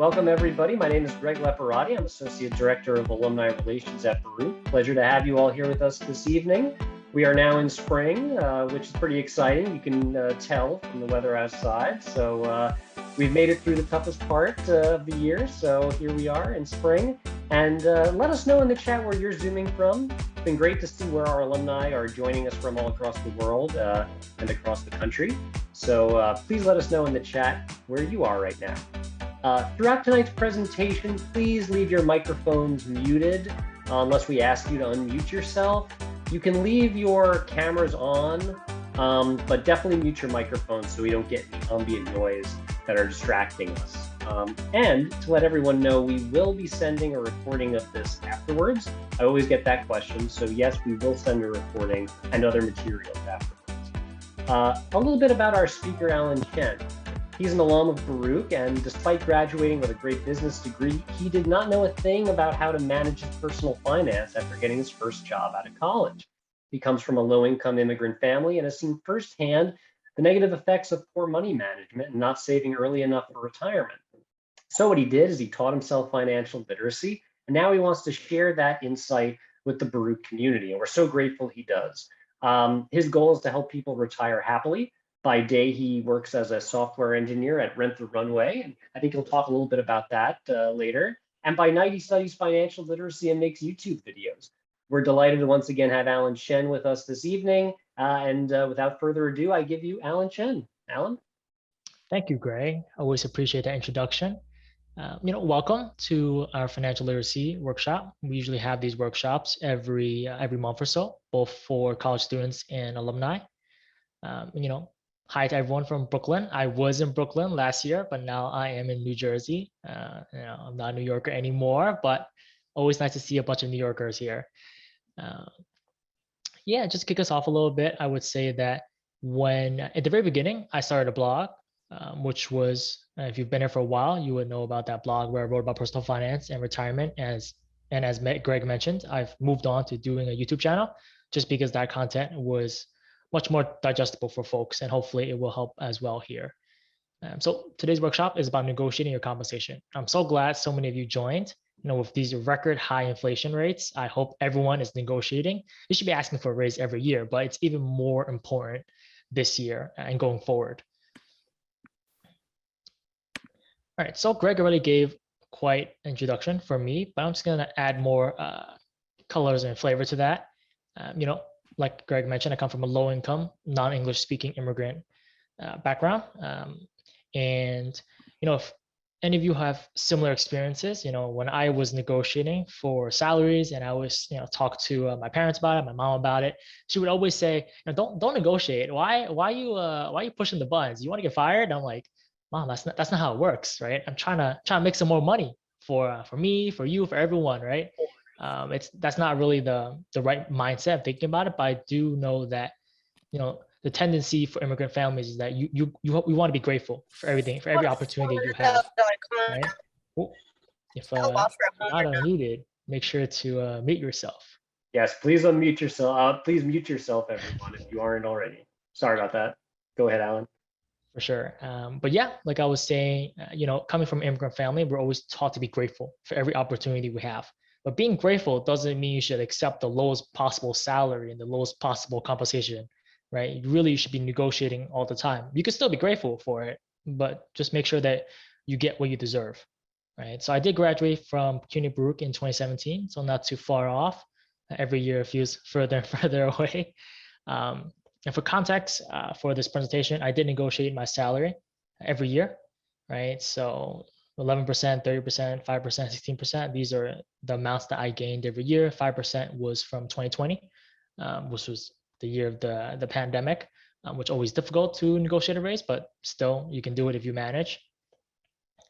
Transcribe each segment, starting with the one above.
Welcome, everybody. My name is Greg Leparati. I'm Associate Director of Alumni Relations at Baruch. Pleasure to have you all here with us this evening. We are now in spring, which is pretty exciting. You can tell from the weather outside. So we've made it through the toughest part of the year. So here we are in spring. And let us know in the chat where you're Zooming from. It's been great to see where our alumni are joining us from all across the world and across the country. So please let us know in the chat where you are right now. Throughout tonight's presentation, please leave your microphones muted unless we ask you to unmute yourself. You can leave your cameras on, but definitely mute your microphones so we don't get any ambient noise that are distracting us. And to let everyone know, we will be sending a recording of this afterwards. I always get that question, so yes, we will send a recording and other materials afterwards. A little bit about our speaker, Alan Chen. He's an alum of Baruch, and despite graduating with a great business degree, he did not know a thing about how to manage his personal finance after getting his first job out of college. He comes from a low-income immigrant family and has seen firsthand the negative effects of poor money management and not saving early enough for retirement. So what he did is he taught himself financial literacy, and now he wants to share that insight with the Baruch community, and we're so grateful he does. His goal is to help people retire happily. By day, he works as a software engineer at Rent the Runway, and I think he'll talk a little bit about that later. And by night, he studies financial literacy and makes YouTube videos. We're delighted to once again have Alan Chen with us this evening. And without further ado, I give you Alan Chen. Alan? Thank you, Greg. I always appreciate that introduction. Welcome to our financial literacy workshop. We usually have these workshops every month or so, both for college students and alumni. Hi to everyone from Brooklyn. I was in Brooklyn last year, but now I am in New Jersey. I'm not a New Yorker anymore, but always nice to see a bunch of New Yorkers here. Just to kick us off a little bit, I would say that at the very beginning, I started a blog, which was, if you've been here for a while, you would know about that blog where I wrote about personal finance and retirement. As Greg mentioned, I've moved on to doing a YouTube channel just because that content was much more digestible for folks, and hopefully it will help as well here. So today's workshop is about negotiating your compensation. I'm so glad so many of you joined. With these record high inflation rates, I hope everyone is negotiating. You should be asking for a raise every year, but it's even more important this year and going forward. All right, so Greg already gave quite an introduction for me, but I'm just gonna add more colors and flavor to that. Like Greg mentioned, I come from a low-income, non-English speaking immigrant background. If any of you have similar experiences, when I was negotiating for salaries and I was, talk to my parents about it, my mom about it, she would always say, don't negotiate. Why are you pushing the buttons? You want to get fired? And I'm like, Mom, that's not how it works, right? I'm trying to make some more money for me, for you, for everyone, right? That's not really the right mindset of thinking about it, but I do know that, the tendency for immigrant families is that we want to be grateful for everything, for every opportunity you have, right? If not unmuted, make sure to mute yourself. Yes, please unmute yourself. Please mute yourself, everyone, if you aren't already. Sorry about that. Go ahead, Alan. For sure. But yeah, like I was saying, coming from an immigrant family, we're always taught to be grateful for every opportunity we have. But being grateful doesn't mean you should accept the lowest possible salary and the lowest possible compensation, right? You should be negotiating all the time. You can still be grateful for it, but just make sure that you get what you deserve, right? So I did graduate from CUNY Baruch in 2017, so not too far off. Every year it feels further and further away. And for context, for this presentation, I did negotiate my salary every year, right? So 11%, 30%, 5%, 16%. These are the amounts that I gained every year. 5% was from 2020, which was the year of the pandemic, which always difficult to negotiate a raise, but still you can do it if you manage.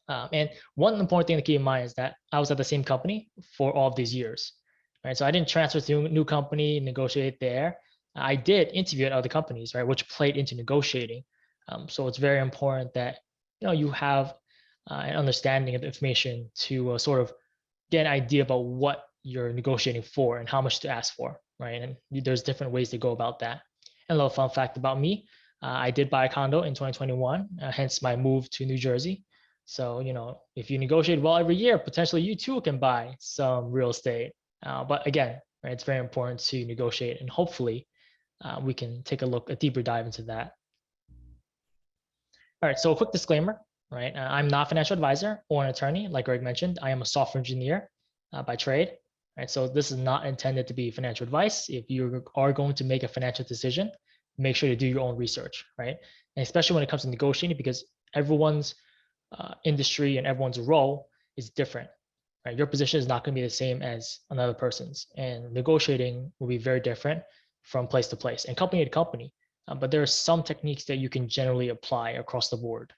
And one important thing to keep in mind is that I was at the same company for all of these years, right? So I didn't transfer to a new company, negotiate there. I did interview at other companies, right, which played into negotiating. So it's very important that you have an understanding of the information to sort of get an idea about what you're negotiating for and how much to ask for, right? And there's different ways to go about that. And a little fun fact about me, I did buy a condo in 2021, hence my move to New Jersey. So, if you negotiate well every year, potentially you too can buy some real estate. But again, right, it's very important to negotiate, and hopefully we can take a deeper dive into that. All right, so a quick disclaimer, right? I'm not a financial advisor or an attorney. Like Greg mentioned, I am a software engineer by trade. Right, so this is not intended to be financial advice. If you are going to make a financial decision, make sure to do your own research, right? And especially when it comes to negotiating, because everyone's industry and everyone's role is different, right? Your position is not going to be the same as another person's, and negotiating will be very different from place to place and company to company. But there are some techniques that you can generally apply across the board.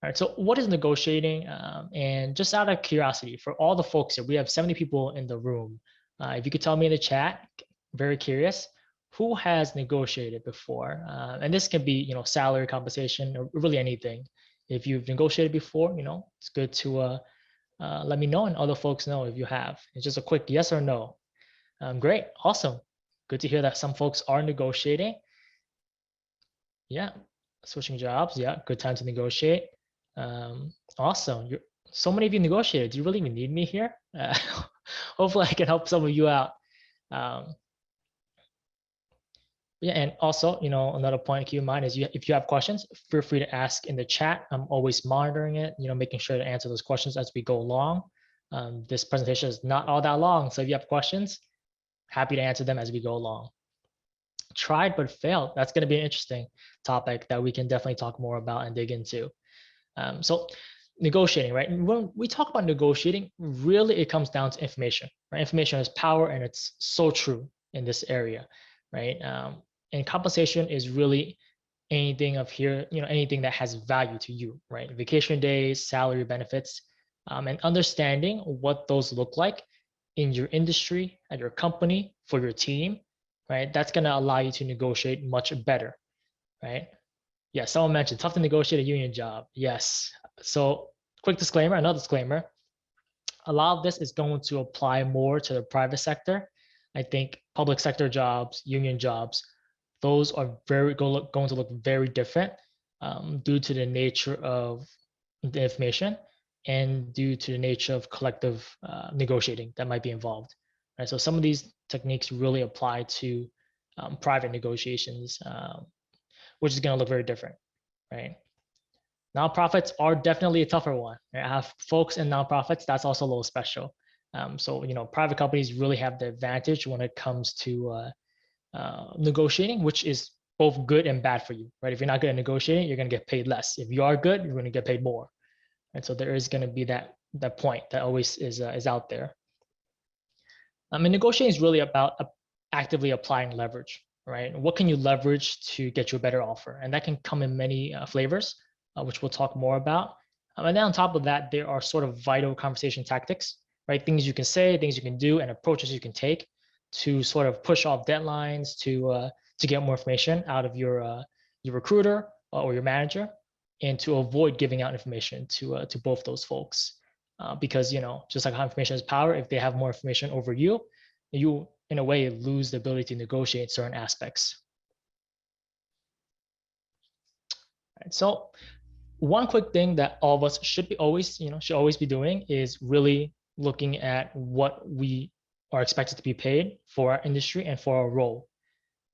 All right, so what is negotiating? And just out of curiosity, for all the folks here, we have 70 people in the room. If you could tell me in the chat, very curious, who has negotiated before? And this can be, salary compensation or really anything. If you've negotiated before, it's good to let me know, and other folks know if you have. It's just a quick yes or no. Great, awesome. Good to hear that some folks are negotiating. Yeah, switching jobs. Yeah, good time to negotiate. Awesome. So many of you negotiated. Do you really even need me here? Hopefully I can help some of you out. Yeah, and also, another point to keep in mind is if you have questions, feel free to ask in the chat. I'm always monitoring it, making sure to answer those questions as we go along. This presentation is not all that long, so if you have questions, happy to answer them as we go along. Tried but failed. That's going to be an interesting topic that we can definitely talk more about and dig into. So negotiating, right? When we talk about negotiating, really it comes down to information, right? Information is power, and it's so true in this area, right? And compensation is really anything anything that has value to you, right? Vacation days, salary, benefits, and understanding what those look like in your industry, at your company, for your team, right? That's going to allow you to negotiate much better, right? Yeah, someone mentioned tough to negotiate a union job. Yes. So quick disclaimer, another disclaimer. A lot of this is going to apply more to the private sector. I think public sector jobs, union jobs, those are going to look very different due to the nature of the information and due to the nature of collective negotiating that might be involved. Right? So some of these techniques really apply to private negotiations, which is going to look very different, right? Nonprofits are definitely a tougher one. Right? I have folks in nonprofits, that's also a little special. So, private companies really have the advantage when it comes to negotiating, which is both good and bad for you, right? If you're not good at negotiating, you're going to get paid less. If you are good, you're going to get paid more. And so there is going to be that point that always is out there. And negotiating is really about actively applying leverage, right? What can you leverage to get you a better offer? And that can come in many flavors, which we'll talk more about. And then on top of that, there are sort of vital conversation tactics, right? Things you can say, things you can do, and approaches you can take to sort of push off deadlines, to get more information out of your recruiter or your manager, and to avoid giving out information to both those folks. Because, just like how information is power, if they have more information over you, you in a way lose the ability to negotiate certain aspects. Right, so one quick thing that all of us should always be doing is really looking at what we are expected to be paid for our industry and for our role.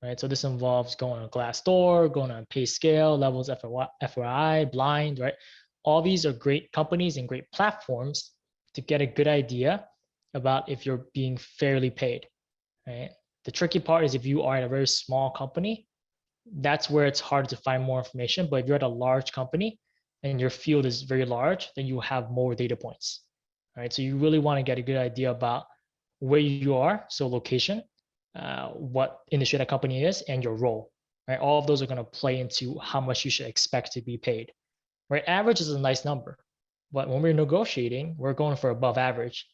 Right, so this involves going on Glassdoor, going on pay scale, levels, FYI, Blind, right? All these are great companies and great platforms to get a good idea about if you're being fairly paid, right? The tricky part is if you are at a very small company, that's where it's hard to find more information. But if you're at a large company and your field is very large, then you have more data points, right? So you really want to get a good idea about where you are, so location, what industry that company is, and your role, right? All of those are going to play into how much you should expect to be paid, right? Average is a nice number, but when we're negotiating, we're going for above average,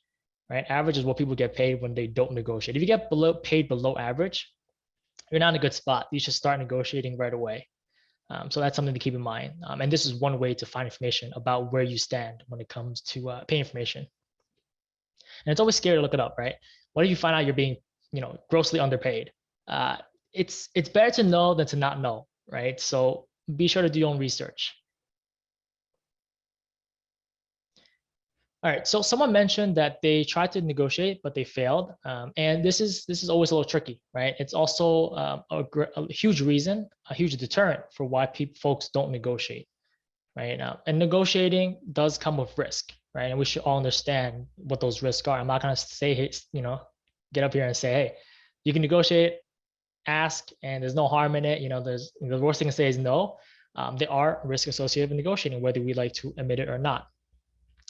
right? Average is what people get paid when they don't negotiate. If you get paid below average, you're not in a good spot. You should start negotiating right away. So that's something to keep in mind. And this is one way to find information about where you stand when it comes to pay information. And it's always scary to look it up, right? What if you find out you're being, grossly underpaid? It's better to know than to not know, right? So be sure to do your own research. All right. So someone mentioned that they tried to negotiate, but they failed. And this is always a little tricky, right? It's also a huge reason, a huge deterrent for why folks don't negotiate, right? And negotiating does come with risk, right? And we should all understand what those risks are. I'm not going to say, hey, get up here and say, hey, you can negotiate, ask, and there's no harm in it. There's the worst thing to say is no. There are risks associated with negotiating, whether we like to admit it or not.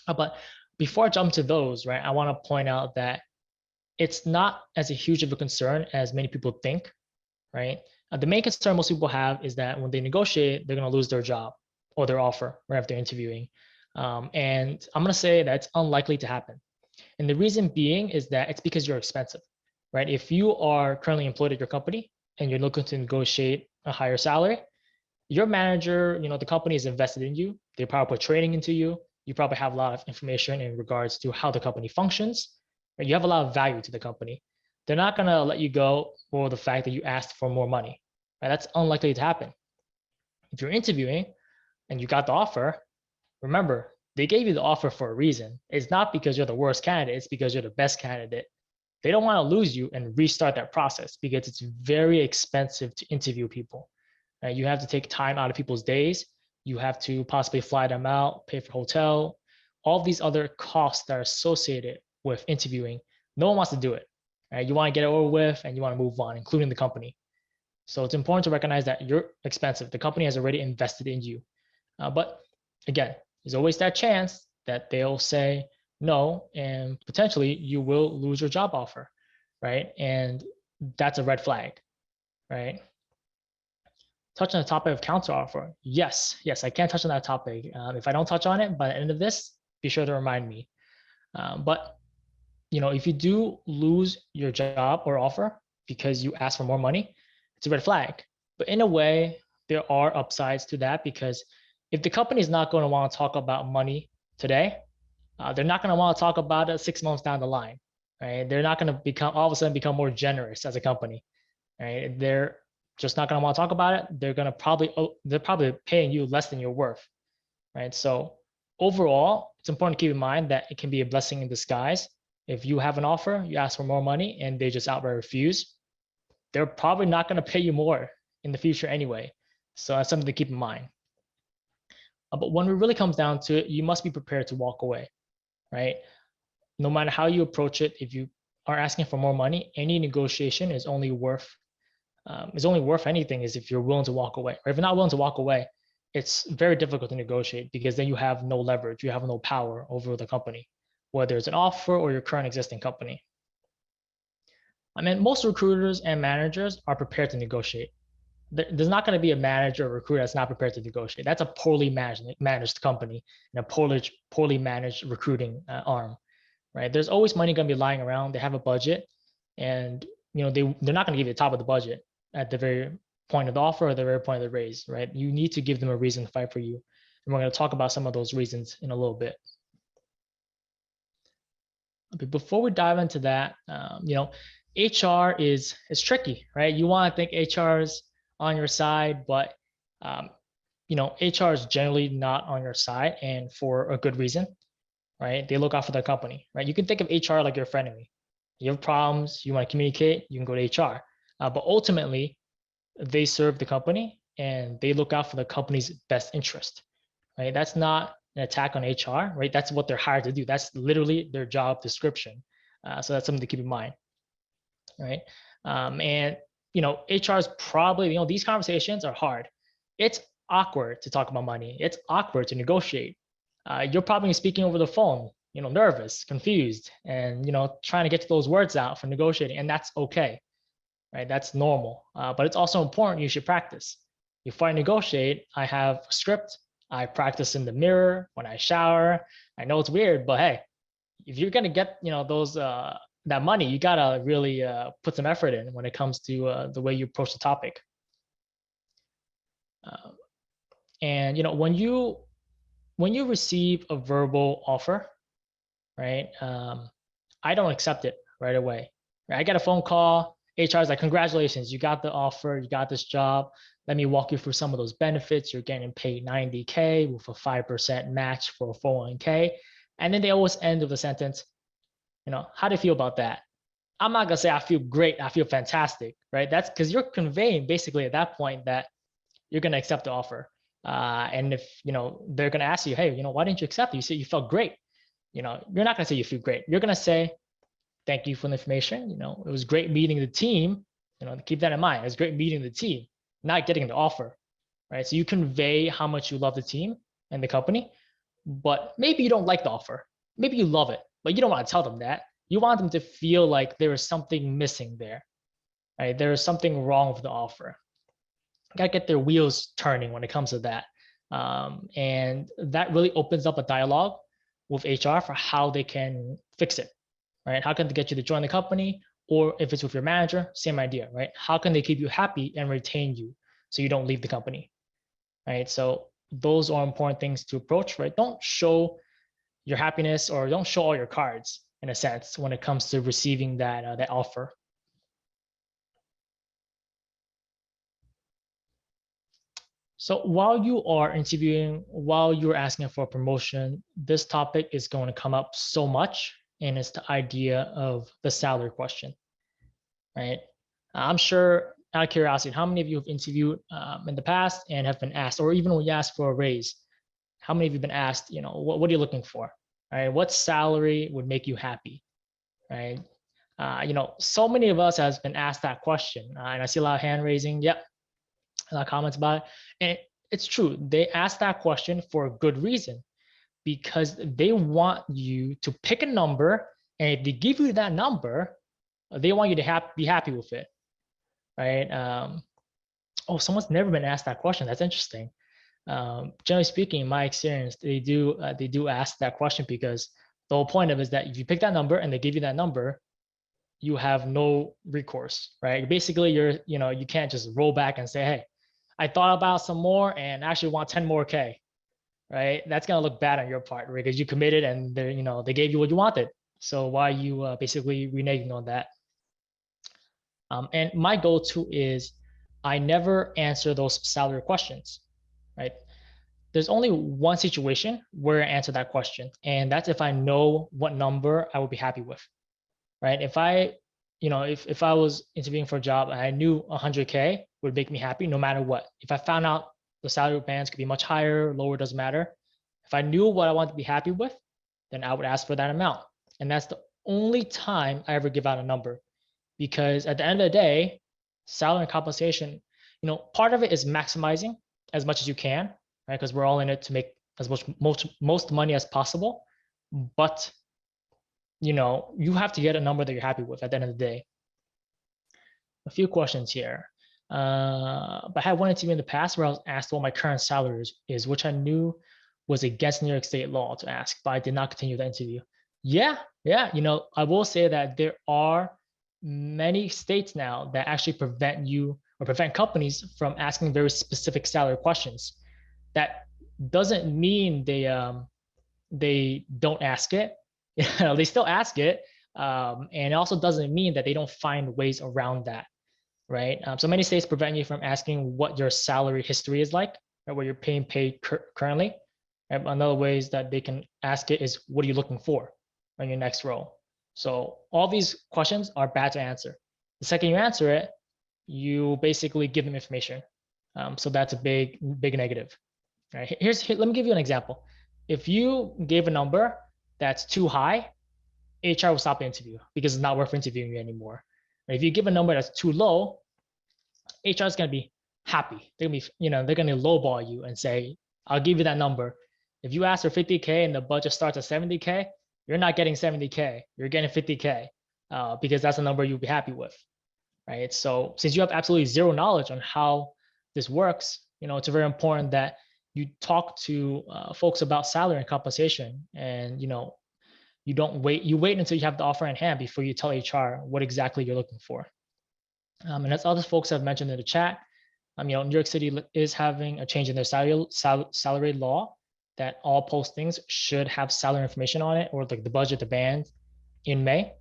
But before I jump to those, right, I want to point out that it's not as a huge of a concern as many people think, right? The main concern most people have is that when they negotiate, they're going to lose their job or their offer right after interviewing. And I'm going to say that's unlikely to happen. And the reason being is that it's because you're expensive, right? If you are currently employed at your company and you're looking to negotiate a higher salary, your manager, the company is invested in you. They probably put training into you. You probably have a lot of information in regards to how the company functions. Right? You have a lot of value to the company. They're not going to let you go for the fact that you asked for more money. Right? That's unlikely to happen. If you're interviewing and you got the offer, remember, they gave you the offer for a reason. It's not because you're the worst candidate. It's because you're the best candidate. They don't want to lose you and restart that process because it's very expensive to interview people. Right? You have to take time out of people's days. You have to possibly fly them out, pay for hotel, all these other costs that are associated with interviewing. No one wants to do it. Right? You want to get it over with and you want to move on, including the company. So it's important to recognize that you're expensive. The company has already invested in you. But again, there's always that chance that they'll say no, and potentially you will lose your job offer, right? And that's a red flag, right? Touch on the topic of counteroffer. Yes, I can touch on that topic. If I don't touch on it by the end of this, be sure to remind me. But if you do lose your job or offer because you ask for more money, it's a red flag. But in a way, there are upsides to that because if the company is not going to want to talk about money today, they're not going to want to talk about it 6 months down the line, right? They're not going to all of a sudden become more generous as a company, right? They're just not going to want to talk about it. They're probably paying you less than you're worth, right? So overall, it's important to keep in mind that it can be a blessing in disguise. If you have an offer, you ask for more money, and they just outright refuse, they're probably not going to pay you more in the future anyway. So that's something to keep in mind. But when it really comes down to it, you must be prepared to walk away, right? No matter how you approach it, if you are asking for more money, any negotiation is only worth anything is if you're willing to walk away. Or if you're not willing to walk away, it's very difficult to negotiate because then you have no leverage, you have no power over the company, whether it's an offer or your current existing company. I mean, most recruiters and managers are prepared to negotiate. There's not going to be a manager or recruiter that's not prepared to negotiate. That's a poorly managed company and a poorly managed recruiting arm, right? There's always money going to be lying around. They have a budget, and they're not going to give you the top of the budget at the very point of the offer or the very point of the raise, right? You need to give them a reason to fight for you, and we're going to talk about some of those reasons in a little bit. But before we dive into that, HR is tricky, right? You want to think HR is on your side, but HR is generally not on your side, and for a good reason, right? They look out for their company, right? You can think of HR like your frenemy. You have problems, you want to communicate, you can go to HR. But ultimately, they serve the company and they look out for the company's best interest, right? That's not an attack on HR, right? That's what they're hired to do. That's literally their job description. So that's something to keep in mind, right? And HR is probably, these conversations are hard. It's awkward to talk about money. It's awkward to negotiate. You're probably speaking over the phone, nervous, confused, and, trying to get to those words out for negotiating. And that's okay, right? That's normal. But it's also important you should practice. Before I negotiate, I have a script. I practice in the mirror when I shower. I know it's weird, but hey, if you're going to get, those, that money, you gotta really put some effort in when it comes to the way you approach the topic. And when you receive a verbal offer, right? I don't accept it right away. Right? I get a phone call. HR is like, congratulations, you got the offer, you got this job. Let me walk you through some of those benefits. You're getting paid $90K with a 5% match for a 401K. And then they always end with a sentence, how do you feel about that? I'm not gonna say I feel great, I feel fantastic, right? That's because you're conveying basically at that point that you're gonna accept the offer. And if they're gonna ask you, hey, why didn't you accept it? You say you felt great. You're not gonna say you feel great. You're gonna say, thank you for the information. It was great meeting the team. Keep that in mind. It was great meeting the team, not getting the offer, right? So you convey how much you love the team and the company, but maybe you don't like the offer. Maybe you love it, but you don't want to tell them that. You want them to feel like there is something missing there, right? There is something wrong with the offer. Got to get their wheels turning when it comes to that. And that really opens up a dialogue with HR for how they can fix it, right? How can they get you to join the company? Or if it's with your manager, same idea, right? How can they keep you happy and retain you so you don't leave the company, right? So those are important things to approach, right? Don't show your happiness or don't show all your cards in a sense when it comes to receiving that offer. So while you are interviewing, while you're asking for a promotion, this topic is going to come up so much, and it's the idea of the salary question, right? I'm sure, out of curiosity, how many of you have interviewed in the past and have been asked, or even when you asked for a raise, how many of you have been asked, what are you looking for? Right? What salary would make you happy? Right? So many of us has been asked that question, and I see a lot of hand raising. Yep, a lot of comments about it, and it's true. They ask that question for a good reason, because they want you to pick a number, and if they give you that number, they want you to be happy with it, right? Oh, someone's never been asked that question. That's interesting. Generally speaking, in my experience, they do ask that question because the whole point of it is that if you pick that number and they give you that number, you have no recourse, right? Basically, you can't just roll back and say, hey, I thought about some more and actually want 10 more K, right? That's gonna look bad on your part, right? Because you committed and they gave you what you wanted. So why are you basically reneging on that? And my go-to is I never answer those salary questions, right? There's only one situation where I answer that question, and that's if I know what number I would be happy with, right? If I was interviewing for a job and I knew 100K would make me happy no matter what. If I found out the salary bands could be much higher, lower, doesn't matter. If I knew what I wanted to be happy with, then I would ask for that amount. And that's the only time I ever give out a number, because at the end of the day, salary and compensation, part of it is maximizing as much as you can, right? Because we're all in it to make as most money as possible. But you have to get a number that you're happy with at the end of the day. A few questions here. But I had one interview in the past where I was asked what my current salary is, which I knew was against New York State law to ask, but I did not continue the interview. Yeah. I will say that there are many states now that actually prevent companies from asking very specific salary questions. That doesn't mean they don't ask it. They still ask it, and it also doesn't mean that they don't find ways around that, right? So many states prevent you from asking what your salary history is like, or what you're paid currently. And another ways that they can ask it is, what are you looking for on your next role? So all these questions are bad to answer. The second you answer it, you basically give them information. So that's a big negative. All right, let me give you an example. If you gave a number that's too high, HR will stop the interview because it's not worth interviewing you anymore. If you give a number that's too low, HR is going to be happy. They're going to lowball you and say, I'll give you that number. If you ask for 50K and the budget starts at 70K, you're not getting 70K. You're getting 50K because that's a number you'll be happy with, right? So since you have absolutely zero knowledge on how this works, it's very important that you talk to folks about salary and compensation, and you wait until you have the offer in hand before you tell HR what exactly you're looking for. And as other folks have mentioned in the chat, New York City is having a change in their salary law, that all postings should have salary information on it, or like the budget, the band, in May,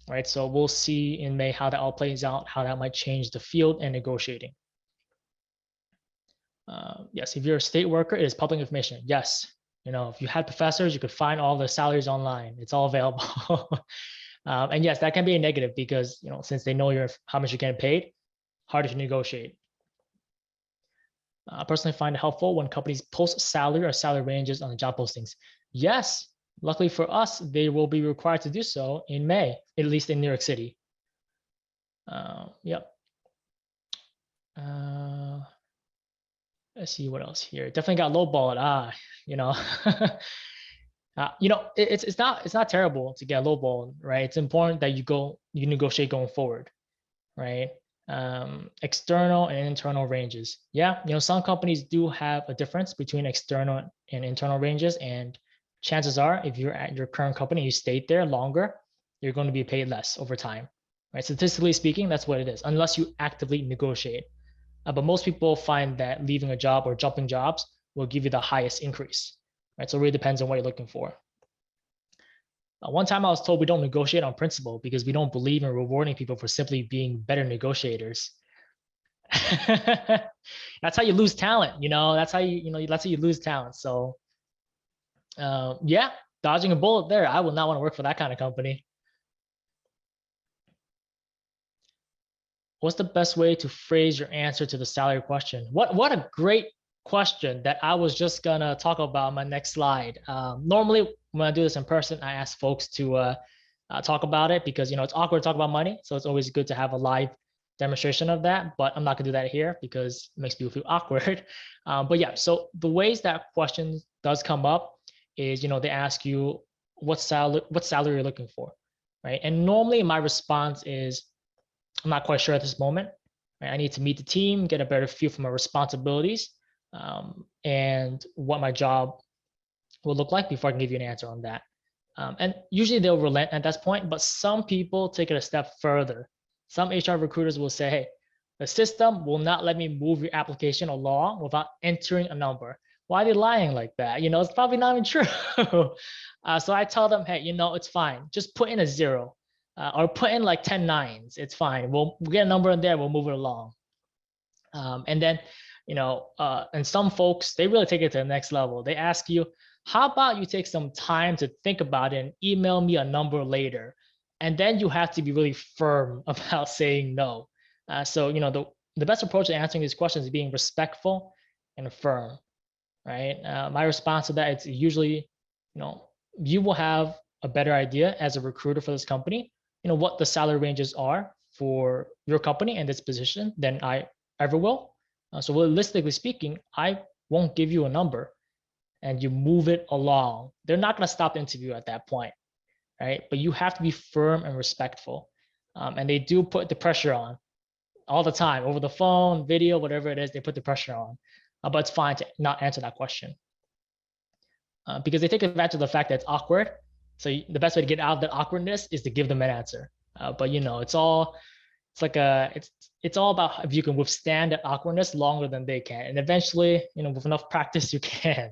right? So we'll see in May how that all plays out, how that might change the field and negotiating. Yes, if you're a state worker, it is public information. Yes, If you had professors, you could find all the salaries online. It's all available. And yes, that can be a negative because, since they know how much you're getting paid, harder to negotiate. I personally find it helpful when companies post salary or salary ranges on the job postings. Yes, luckily for us, they will be required to do so in May, at least in New York City. Yep. Let's see what else here. Definitely got lowballed. It's not terrible to get lowballed, right? It's important that you negotiate going forward, right? External and internal ranges. Yeah, some companies do have a difference between external and internal ranges, and chances are, if you're at your current company, you stayed there longer, you're going to be paid less over time, right? Statistically speaking, that's what it is, unless you actively negotiate. But most people find that leaving a job or jumping jobs will give you the highest increase, right? So it really depends on what you're looking for. One time I was told we don't negotiate on principle because we don't believe in rewarding people for simply being better negotiators. That's how you lose talent, that's how you lose talent. So yeah, dodging a bullet there. I would not want to work for that kind of company. What's the best way to phrase your answer to the salary question? What a great question that I was just gonna talk about on my next slide. Normally when I do this in person, I ask folks to talk about it because it's awkward to talk about money, so it's always good to have a live demonstration of that. But I'm not gonna do that here because it makes people feel awkward. But yeah, so the ways that question does come up is they ask you what salary you're looking for, right? And normally my response is I'm not quite sure at this moment. Right? I need to meet the team, get a better feel for my responsibilities, and what my job will look like before I can give you an answer on that. And usually they'll relent at that point, but some people take it a step further. Some HR recruiters will say, hey, the system will not let me move your application along without entering a number. Why are they lying like that? It's probably not even true. So I tell them, hey, it's fine. Just put in a 0. Or put in like 10 nines. It's fine. We'll get a number in there. We'll move it along. And then, and some folks, they really take it to the next level. They ask you, how about you take some time to think about it and email me a number later? And then you have to be really firm about saying no. So, the best approach to answering these questions is being respectful and firm, right? My response to that, it's usually, you will have a better idea as a recruiter for this company, what the salary ranges are for your company and this position than I ever will. So realistically speaking, I won't give you a number and you move it along. They're not going to stop the interview at that point, right? But you have to be firm and respectful. And they do put the pressure on all the time over the phone, video, whatever it is, they put the pressure on. But it's fine to not answer that question because they take advantage of the fact that it's awkward. So the best way to get out of that awkwardness is to give them an answer. But it's all about if you can withstand that awkwardness longer than they can, and eventually, with enough practice, you can.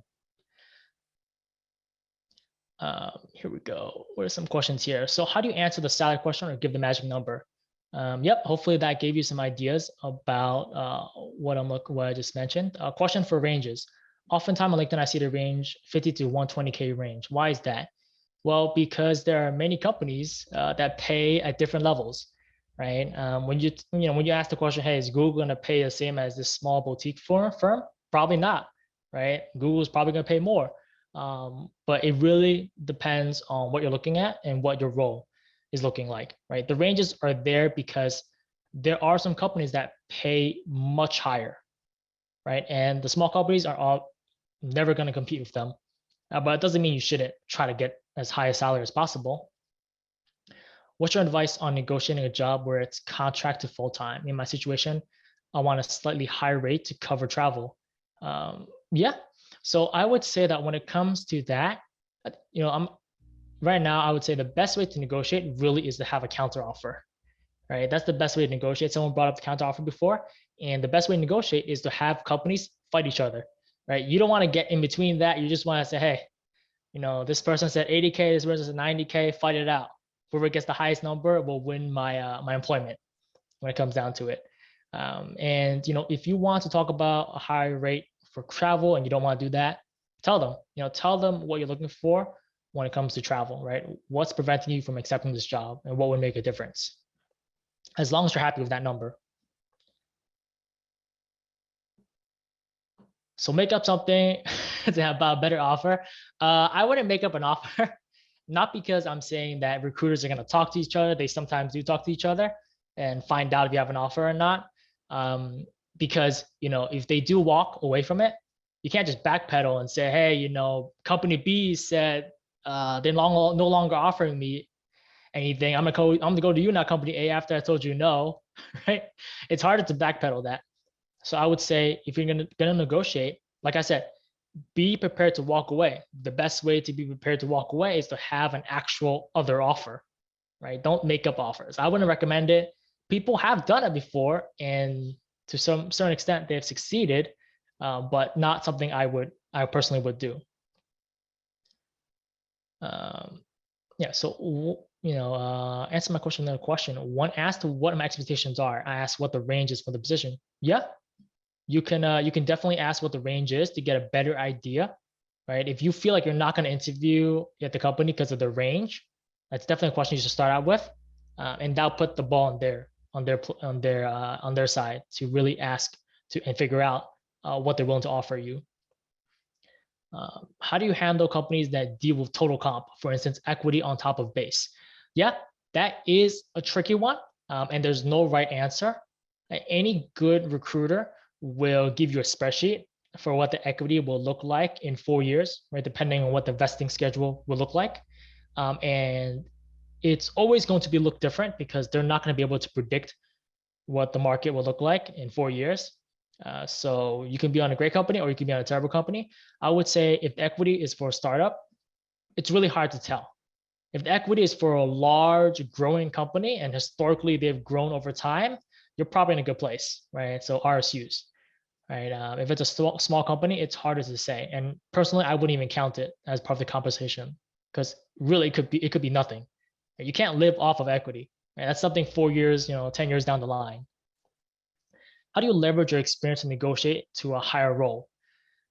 Here we go. What are some questions here? So, how do you answer the salary question or give the magic number? Yep. Hopefully, that gave you some ideas about what I just mentioned. Question for ranges. Oftentimes on LinkedIn, I see the range 50 to 120K range. Why is that? Well, because there are many companies that pay at different levels, right? When you ask the question, hey, is Google going to pay the same as this small boutique firm? Probably not, right? Google's probably going to pay more, but it really depends on what you're looking at and what your role is looking like, right? The ranges are there because there are some companies that pay much higher, right? And the small companies are all never going to compete with them. But it doesn't mean you shouldn't try to get as high a salary as possible. What's your advice on negotiating a job where it's contract to full-time? In my situation, I want a slightly higher rate to cover travel. Yeah, so I would say that when it comes to that, right now, I would say the best way to negotiate really is to have a counter offer, right? That's the best way to negotiate. Someone brought up the counter offer before, and the best way to negotiate is to have companies fight each other, right? You don't want to get in between that. You just want to say, hey, this person said 80K, this person said 90K, fight it out. Whoever gets the highest number will win my employment when it comes down to it. And if you want to talk about a higher rate for travel and you don't want to do that, tell them what you're looking for when it comes to travel, right? What's preventing you from accepting this job and what would make a difference? As long as you're happy with that number. So make up something about a better offer. I wouldn't make up an offer, not because I'm saying that recruiters are going to talk to each other. They sometimes do talk to each other and find out if you have an offer or not. Because, if they do walk away from it, you can't just backpedal and say, hey, company B said they're no longer offering me anything. I'm gonna go to you, not company A, after I told you no, right? It's harder to backpedal that. So I would say if you're gonna negotiate, like I said, be prepared to walk away. The best way to be prepared to walk away is to have an actual other offer, right? Don't make up offers. I wouldn't recommend it. People have done it before, and to some certain extent, they have succeeded, but not something I personally would do. Yeah. So answer my question. Another question. When asked what my expectations are, I asked what the range is for the position. Yeah, you can definitely ask what the range is to get a better idea, right? If you feel like you're not going to interview at the company because of the range, that's definitely a question you should start out with, and that'll put the ball on their side to really ask and figure out what they're willing to offer you. How do you handle companies that deal with total comp, for instance, equity on top of base? Yeah, that is a tricky one, and there's no right answer. Any good recruiter will give you a spreadsheet for what the equity will look like in 4 years, right? Depending on what the vesting schedule will look like. And it's always going to look different because they're not going to be able to predict what the market will look like in 4 years. So you can be on a great company or you can be on a terrible company. I would say if the equity is for a startup, it's really hard to tell. If the equity is for a large growing company and historically they've grown over time, you're probably in a good place, right? So RSUs, right? If it's a small company, it's harder to say. And personally, I wouldn't even count it as part of the compensation because really it could be nothing. You can't live off of equity. Right? That's something 4 years, 10 years down the line. How do you leverage your experience to negotiate to a higher role?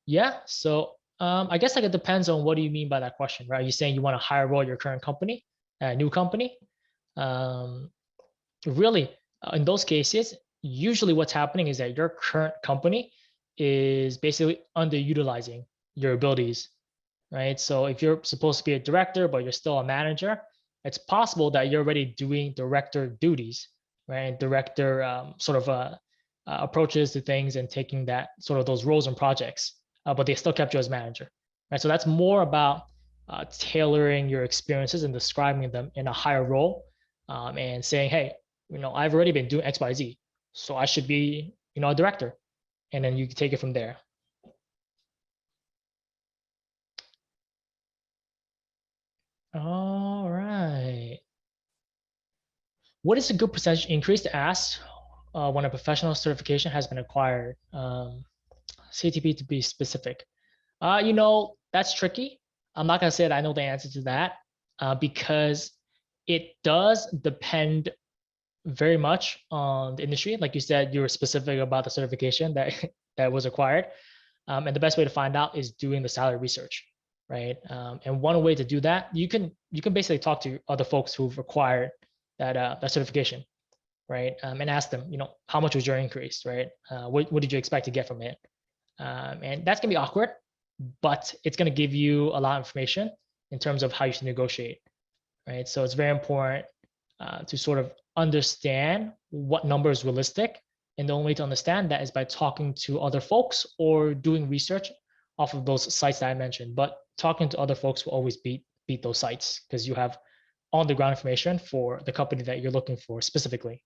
Yeah, so I guess it depends on what do you mean by that question, right? Are you saying you want a higher role at your current company, a new company? Really, in those cases, usually what's happening is that your current company is basically underutilizing your abilities, right? So if you're supposed to be a director, but you're still a manager, it's possible that you're already doing director duties, right? Director approaches to things and taking that sort of those roles and projects, but they still kept you as manager, right? So that's more about tailoring your experiences and describing them in a higher role, and saying, hey, I've already been doing X, Y, Z, so I should be, a director, and then you can take it from there. All right. What is a good percentage increase to ask when a professional certification has been acquired? CTP to be specific. That's tricky. I'm not going to say that I know the answer to that because it does depend very much on the industry. Like you said, you were specific about the certification that that was acquired. And the best way to find out is doing the salary research, right? And one way to do that, you can basically talk to other folks who've acquired that certification, right? And ask them, how much was your increase, right? What did you expect to get from it? And that's gonna be awkward, but it's gonna give you a lot of information in terms of how you should negotiate, right? So it's very important to sort of understand what number is realistic. And the only way to understand that is by talking to other folks or doing research off of those sites that I mentioned. But talking to other folks will always beat those sites because you have on the ground information for the company that you're looking for specifically.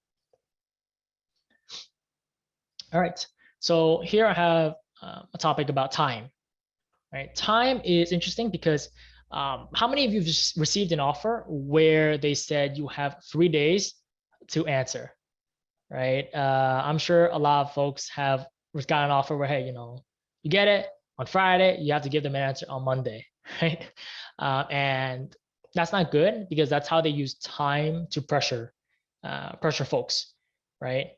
All right. So here I have a topic about time, right? Time is interesting because how many of you have received an offer where they said you have 3 days to answer, right? I'm sure a lot of folks have got an offer where, hey, you get it on Friday, you have to give them an answer on Monday, right? And that's not good because that's how they use time to pressure folks, right?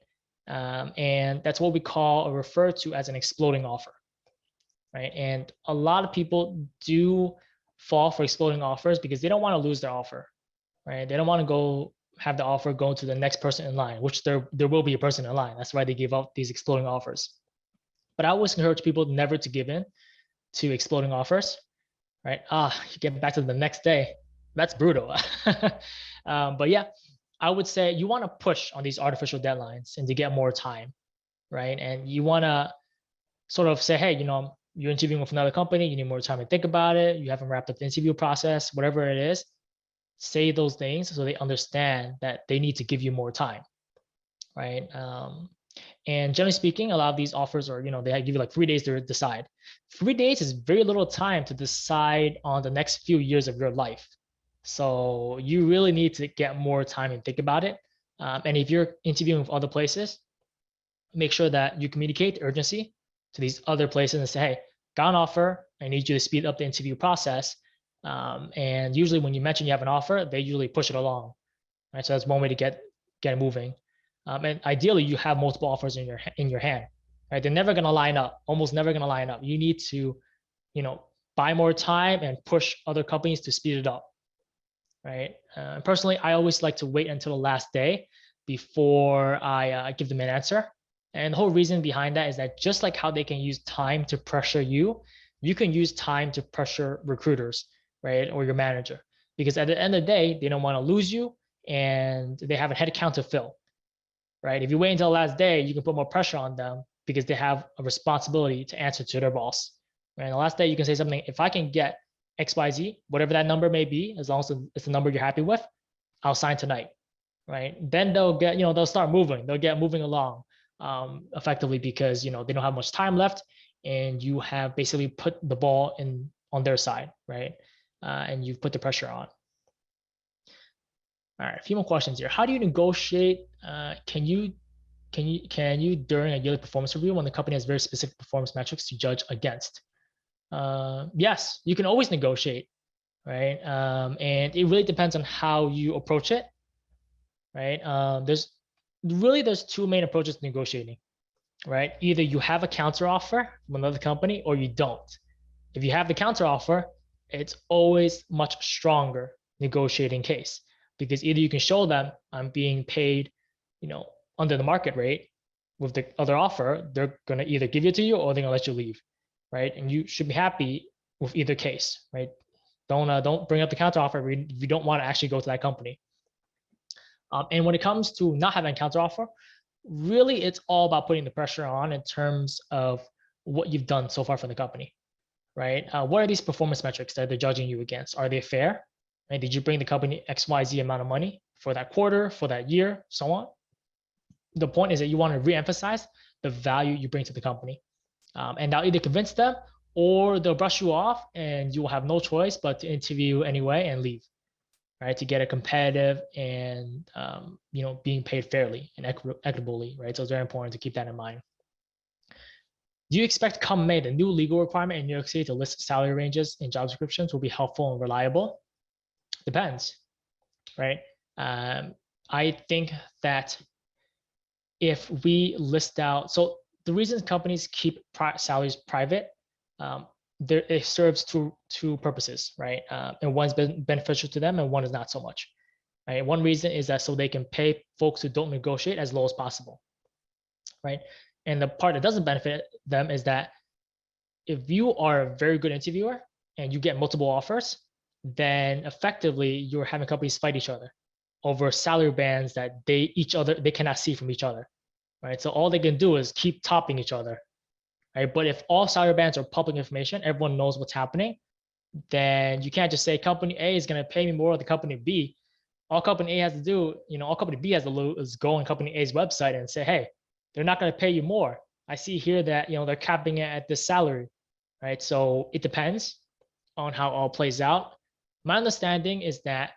And that's what we call or refer to as an exploding offer. right? And a lot of people do fall for exploding offers because they don't want to lose their offer, right? They don't want to go have the offer go to the next person in line, which there will be a person in line. That's why they give out these exploding offers. But I always encourage people never to give in to exploding offers, right? You get back to the next day. That's brutal. But yeah, I would say you want to push on these artificial deadlines and to get more time, right? And you want to sort of say, hey, you're interviewing with another company, you need more time to think about it, you haven't wrapped up the interview process, whatever it is, say those things so they understand that they need to give you more time, right? And generally speaking, a lot of these offers are, they give you like 3 days to decide. 3 days is very little time to decide on the next few years of your life. So you really need to get more time and think about it. And if you're interviewing with other places, make sure that you communicate the urgency to these other places and say, hey, got an offer. I need you to speed up the interview process. And usually when you mention you have an offer, they usually push it along. Right? So that's one way to get it moving. And ideally, you have multiple offers in your hand. Right? They're never going to line up. Almost never going to line up. You need to, buy more time and push other companies to speed it up. Right? Personally, I always like to wait until the last day before I give them an answer. And the whole reason behind that is that just like how they can use time to pressure you, you can use time to pressure recruiters, right? Or your manager. Because at the end of the day, they don't want to lose you and they have a head count to fill, right? If you wait until the last day, you can put more pressure on them because they have a responsibility to answer to their boss. Right? And the last day, you can say something, if I can get XYZ, whatever that number may be, as long as it's a number you're happy with, I'll sign tonight, right? Then they'll get, they'll start moving. They'll get moving along effectively because, they don't have much time left and you have basically put the ball on their side, right? And you've put the pressure on. All right, a few more questions here. How do you negotiate? Can you during a yearly performance review when the company has very specific performance metrics to judge against? Yes, you can always negotiate, right? And it really depends on how you approach it, right? There's two main approaches to negotiating, right? Either you have a counter offer from another company or you don't. If you have the counter offer, it's always much stronger negotiating case because either you can show them I'm being paid, under the market rate with the other offer, they're going to either give it to you or they're going to let you leave, right? And you should be happy with either case, right? Don't bring up the counter offer if you don't want to actually go to that company. And when it comes to not having a counter offer, really it's all about putting the pressure on in terms of what you've done so far for the company, right? What are these performance metrics that they're judging you against? Are they fair? Right? Did you bring the company XYZ amount of money for that quarter, for that year, so on? The point is that you want to reemphasize the value you bring to the company. And that'll either convince them or they'll brush you off and you will have no choice but to interview anyway and leave, right? To get a competitive and, being paid fairly and equitably, right? So it's very important to keep that in mind. Do you expect come May, the new legal requirement in New York City to list salary ranges in job descriptions will be helpful and reliable? Depends, right? I think that if we list out, so the reason companies keep salaries private, it serves two purposes, right? And one's beneficial to them and one is not so much, right? One reason is that so they can pay folks who don't negotiate as low as possible, right? And the part that doesn't benefit them is that if you are a very good interviewer and you get multiple offers, then effectively you're having companies fight each other over salary bands that they cannot see from each other, right? So all they can do is keep topping each other, right? But if all salary bands are public information, everyone knows what's happening, then you can't just say company A is going to pay me more than company B. All company A has to do, all company B has to do is go on company A's website and say, hey, they're not going to pay you more. I see here that, they're capping it at this salary, right? So it depends on how it all plays out. My understanding is that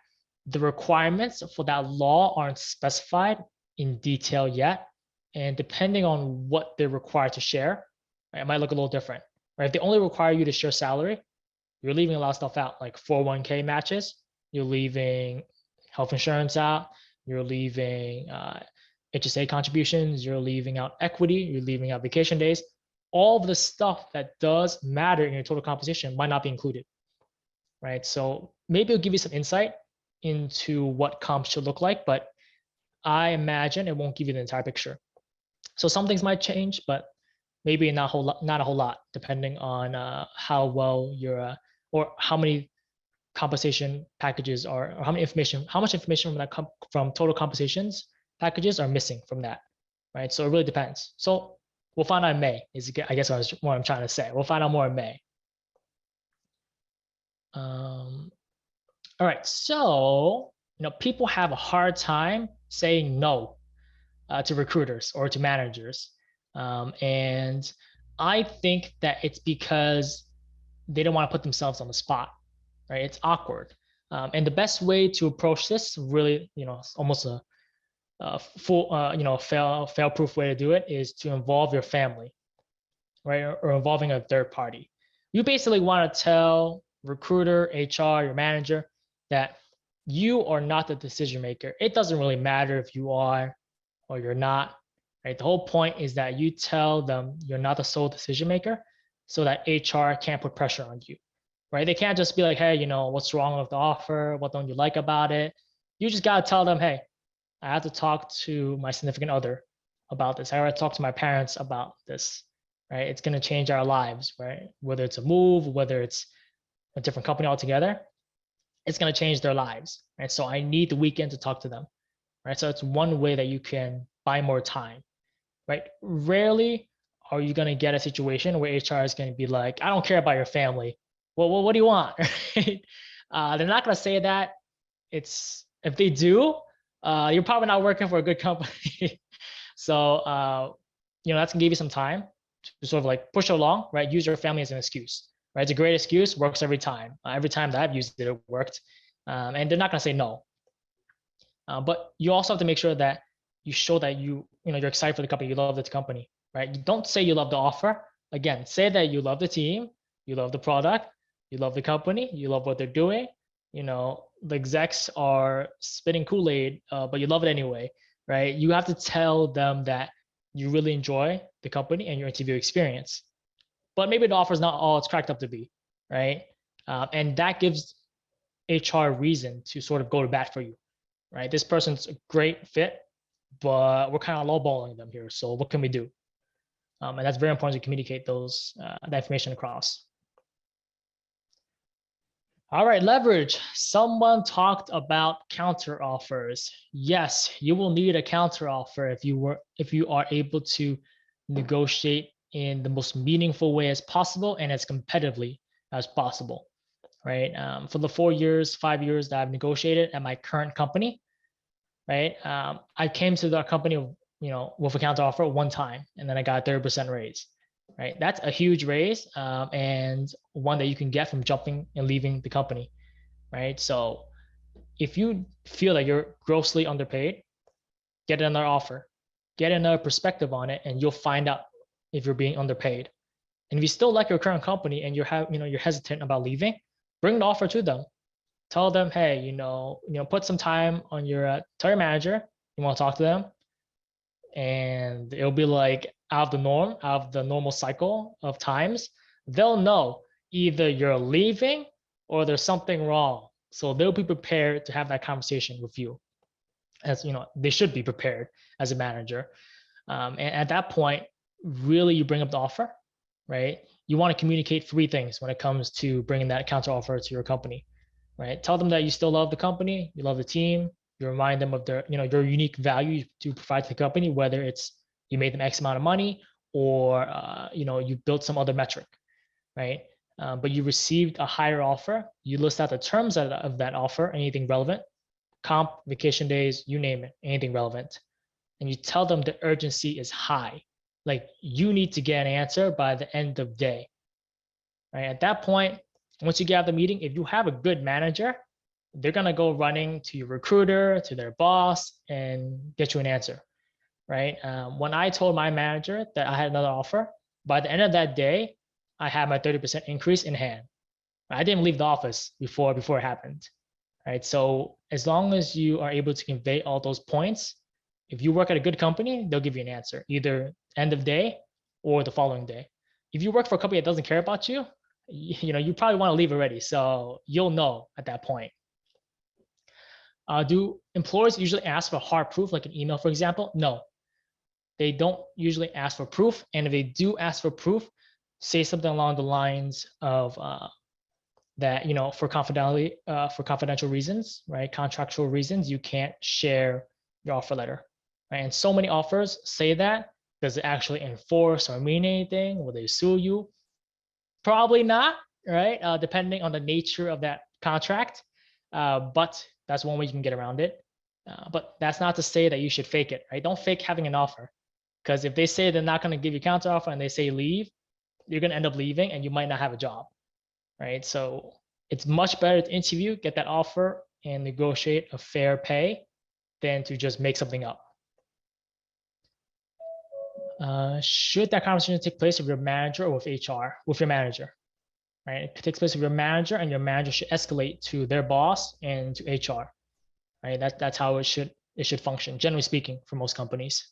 the requirements for that law aren't specified in detail yet. And depending on what they're required to share, right, it might look a little different, right? If they only require you to share salary, you're leaving a lot of stuff out, like 401k matches, you're leaving health insurance out, you're leaving HSA contributions, you're leaving out equity, you're leaving out vacation days. all of the stuff that does matter in your total compensation might not be included, right? So maybe it'll give you some insight into what comp should look like, but I imagine it won't give you the entire picture. So some things might change, but maybe not a whole lot, depending on how well you're or how many compensation packages are, or how much information from that from total compensations packages are missing from that, right? So it really depends. So we'll find out in May. Is I guess what I'm trying to say. We'll find out more in May. All right. So people have a hard time saying no to recruiters or to managers, and I think that it's because they don't want to put themselves on the spot, right? It's awkward. And the best way to approach this, really, almost a full, fail-proof way to do it is to involve your family, right? Or involving a third party. You basically want to tell recruiter, HR, your manager that you are not the decision maker. It doesn't really matter if you are or you're not, right? The whole point is that you tell them you're not the sole decision maker so that HR can't put pressure on you, right? They can't just be like, hey, what's wrong with the offer? What don't you like about it? You just got to tell them, hey, I have to talk to my significant other about this. I have to talk to my parents about this, right? It's going to change our lives, right? Whether it's a move, whether it's a different company altogether, it's going to change their lives, right? So I need the weekend to talk to them, right? So it's one way that you can buy more time, right? Rarely are you going to get a situation where HR is going to be like, I don't care about your family. Well, what do you want? They're not going to say that. If they do, you're probably not working for a good company. So, that's going to give you some time to sort of like push along, right? Use your family as an excuse, right? It's a great excuse, works every time. Every time that I've used it, it worked. And they're not going to say no. But you also have to make sure that you show that you're excited for the company, you love the company, right? You don't say you love the offer. Again, say that you love the team, you love the product, you love the company, you love what they're doing. The execs are spitting Kool-Aid, but you love it anyway, right? You have to tell them that you really enjoy the company and your interview experience. But maybe the offer is not all it's cracked up to be, right? And that gives HR reason to sort of go to bat for you, right? This person's a great fit, but we're kind of lowballing them here. So what can we do? And that's very important to communicate that information across. All right, leverage. Someone talked about counter offers. Yes, you will need a counter offer if you are able to negotiate in the most meaningful way as possible and as competitively as possible, right? For the 5 years that I've negotiated at my current company, right? I came to the company, with a counter offer one time, and then I got a 30% raise, right? That's a huge raise, and one that you can get from jumping and leaving the company, right? So if you feel that you're grossly underpaid, get another offer, get another perspective on it, and you'll find out if you're being underpaid. And if you still like your current company and you're hesitant about leaving, bring the offer to them. Tell them, hey, put some time on tell your manager you want to talk to them, and it'll be like out of the normal cycle of times. They'll know either you're leaving or there's something wrong. So they'll be prepared to have that conversation with you. As they should be prepared as a manager. And at that point, really you bring up the offer, right? You want to communicate 3 things when it comes to bringing that counter offer to your company, right? Tell them that you still love the company, you love the team, you remind them of their, your unique value to provide to the company, whether it's you made them X amount of money or, you built some other metric, right? But you received a higher offer. You list out the terms of that offer, anything relevant, comp, vacation days, you name it, anything relevant. And you tell them the urgency is high. Like you need to get an answer by the end of day, right? At that point, once you get out of the meeting, if you have a good manager, they're going to go running to your recruiter, to their boss, and get you an answer, right? When I told my manager that I had another offer, by the end of that day, I had my 30% increase in hand. I didn't leave the office before it happened, right? So as long as you are able to convey all those points, if you work at a good company, they'll give you an answer, either end of day or the following day. if you work for a company that doesn't care about you, you probably want to leave already. So you'll know at that point. Do employers usually ask for hard proof, like an email, for example? No, they don't usually ask for proof. And if they do ask for proof, say something along the lines of that, for confidential reasons, right? Contractual reasons, you can't share your offer letter, right? And so many offers say that. Does it actually enforce or mean anything? Will they sue you? Probably not, right? Depending on the nature of that contract. But that's one way you can get around it. But that's not to say that you should fake it, right? Don't fake having an offer. Because if they say they're not going to give you counter offer and they say leave, you're going to end up leaving and you might not have a job, right? So it's much better to interview, get that offer, and negotiate a fair pay than to just make something up. Should that conversation take place with your manager or with HR, with your manager, right? It takes place with your manager, and your manager should escalate to their boss and to HR, right? That's how it should function, generally speaking, for most companies.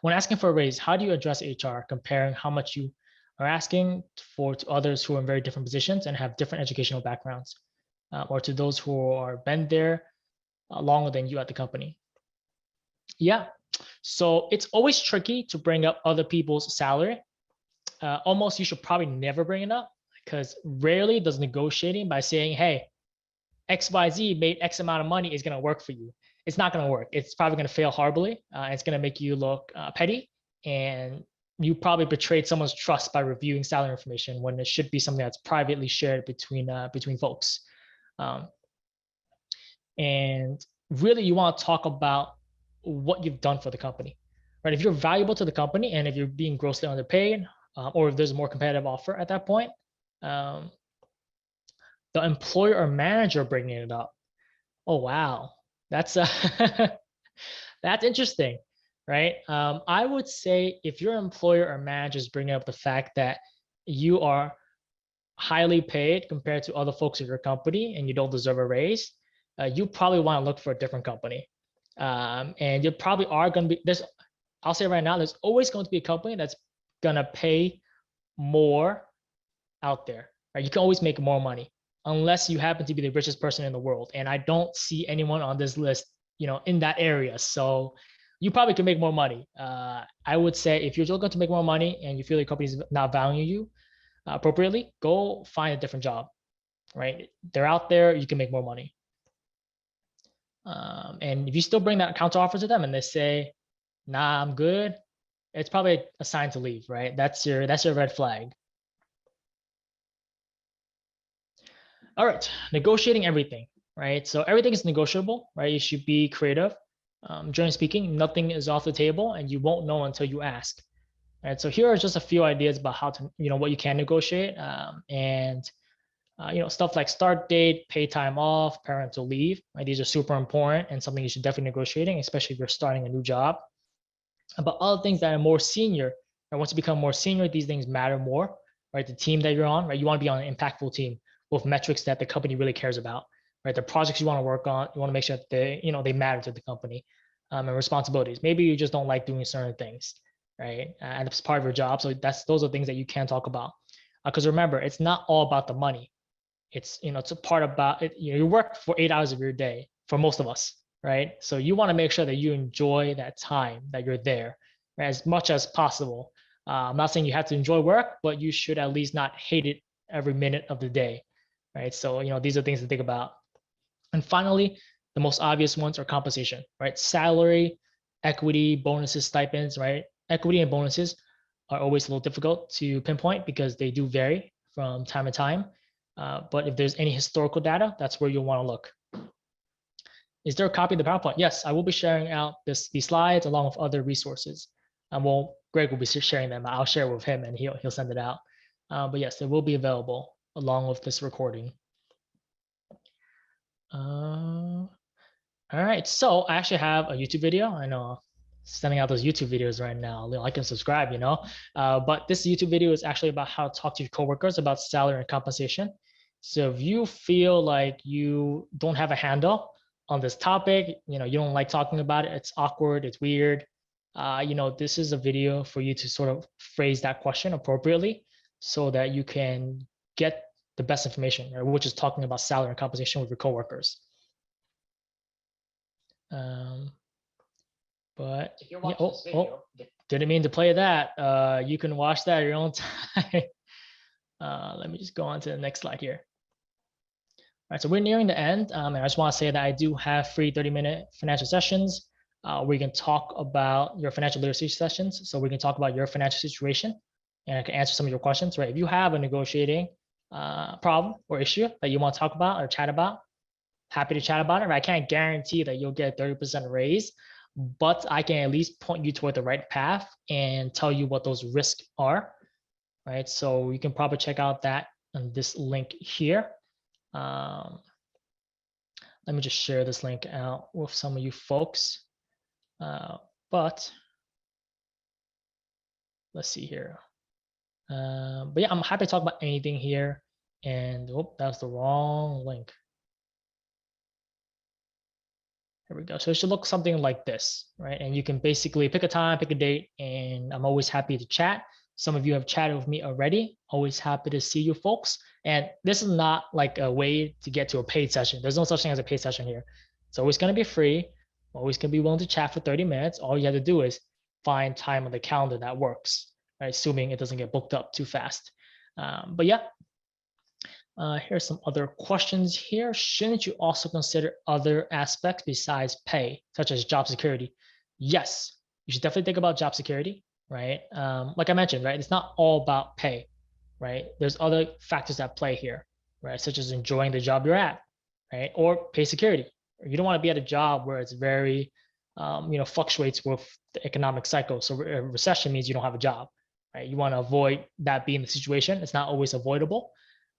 When asking for a raise, how do you address HR, comparing how much you are asking for to others who are in very different positions and have different educational backgrounds, or to those who are been there longer than you at the company? Yeah, so it's always tricky to bring up other people's salary. Almost you should probably never bring it up, because rarely does negotiating by saying, hey, XYZ made X amount of money is going to work for you. It's not going to work. It's probably going to fail horribly. It's going to make you look petty, and you probably betrayed someone's trust by reviewing salary information when it should be something that's privately shared between folks. And really, you want to talk about what you've done for the company, right? If you're valuable to the company and if you're being grossly underpaid, or if there's a more competitive offer at that point, the employer or manager bringing it up. Oh, wow. That's that's interesting, right? I would say if your employer or manager is bringing up the fact that you are highly paid compared to other folks at your company and you don't deserve a raise, you probably want to look for a different company. And you probably are going to be, I'll say right now, there's always going to be a company that's going to pay more out there, right? You can always make more money unless you happen to be the richest person in the world. And I don't see anyone on this list, in that area. So you probably can make more money. I would say if you're looking to make more money and you feel your company's not valuing you appropriately, go find a different job, right? They're out there, you can make more money. And if you still bring that counter offer to them and they say, nah, I'm good, it's probably a sign to leave, right? That's your red flag. All right, negotiating everything, right? So everything is negotiable, right? You should be creative. Generally speaking, nothing is off the table and you won't know until you ask. Right? So here are just a few ideas about how to, what you can negotiate, and stuff like start date, pay time off, parental leave, right? These are super important and something you should definitely negotiating, especially if you're starting a new job. But other things that are more senior, and once you become more senior, these things matter more, right? The team that you're on, right? You want to be on an impactful team with metrics that the company really cares about, right? The projects you want to work on, you want to make sure that they matter to the company, and responsibilities. Maybe you just don't like doing certain things, right? And it's part of your job. So those are things that you can talk about. Because remember, it's not all about the money. It's, it's a part about it. You work for 8 hours of your day for most of us, right? So you want to make sure that you enjoy that time that you're there, right, as much as possible. I'm not saying you have to enjoy work, but you should at least not hate it every minute of the day, right? So, these are things to think about. And finally, the most obvious ones are compensation, right? Salary, equity, bonuses, stipends, right? Equity and bonuses are always a little difficult to pinpoint because they do vary from time to time. But if there's any historical data, that's where you'll want to look. Is there a copy of the PowerPoint? Yes, I will be sharing out these slides along with other resources. Greg will be sharing them. I'll share with him and he'll send it out. But yes, they will be available along with this recording. All right, so I actually have a YouTube video. I know sending out those YouTube videos right now. Like and subscribe, but this YouTube video is actually about how to talk to your coworkers about salary and compensation. So if you feel like you don't have a handle on this topic, you don't like talking about it, it's awkward, it's weird, this is a video for you to sort of phrase that question appropriately so that you can get the best information, right, which is talking about salary and compensation with your coworkers. But if you're watching this video, didn't mean to play that. You can watch that at your own time. Let me just go on to the next slide here. All right, so we're nearing the end, and I just want to say that I do have free 30-minute financial sessions where you can talk about your financial literacy sessions. So we can talk about your financial situation, and I can answer some of your questions. Right, if you have a negotiating problem or issue that you want to talk about or chat about, happy to chat about it. Right? I can't guarantee that you'll get a 30% raise, but I can at least point you toward the right path and tell you what those risks are. Right, so you can probably check out that on this link here. Let me just share this link out with some of you folks. But let's see here. But yeah, I'm happy to talk about anything here. And that was the wrong link. Here we go. So it should look something like this, right? And you can basically pick a time, pick a date, and I'm always happy to chat. Some of you have chatted with me already. Always happy to see you folks. And this is not like a way to get to a paid session. There's no such thing as a paid session here. It's always going to be free. Always going to be willing to chat for 30 minutes. All you have to do is find time on the calendar that works, right? Assuming it doesn't get booked up too fast. But yeah, here's some other questions here. Shouldn't you also consider other aspects besides pay, such as job security? Yes, you should definitely think about job security, right? Like I mentioned, right? It's not all about pay, right? There's other factors at play here, right? Such as enjoying the job you're at, right? Or pay security. You don't want to be at a job where it's very, fluctuates with the economic cycle. So a recession means you don't have a job, right? You want to avoid that being the situation. It's not always avoidable.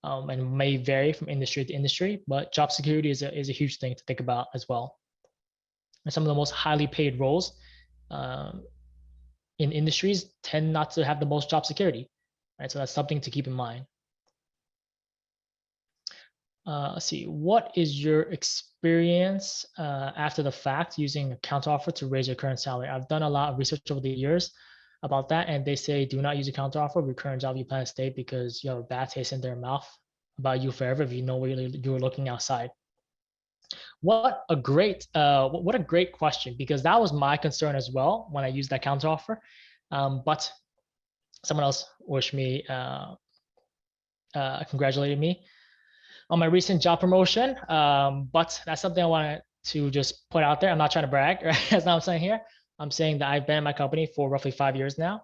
And may vary from industry to industry, but job security is a huge thing to think about as well. And some of the most highly paid roles in industries tend not to have the most job security, right? So that's something to keep in mind. Let's see, what is your experience after the fact using a counteroffer to raise your current salary? I've done a lot of research over the years about that, and they say do not use a counteroffer with your current job you plan to stay because you have a bad taste in their mouth about you forever if you know where you were looking outside. What a great question, because that was my concern as well when I used that counteroffer. But someone else wished me congratulated me on my recent job promotion. But that's something I wanted to just put out there. I'm not trying to brag, right? That's not what I'm saying here. I'm saying that I've been at my company for roughly 5 years now.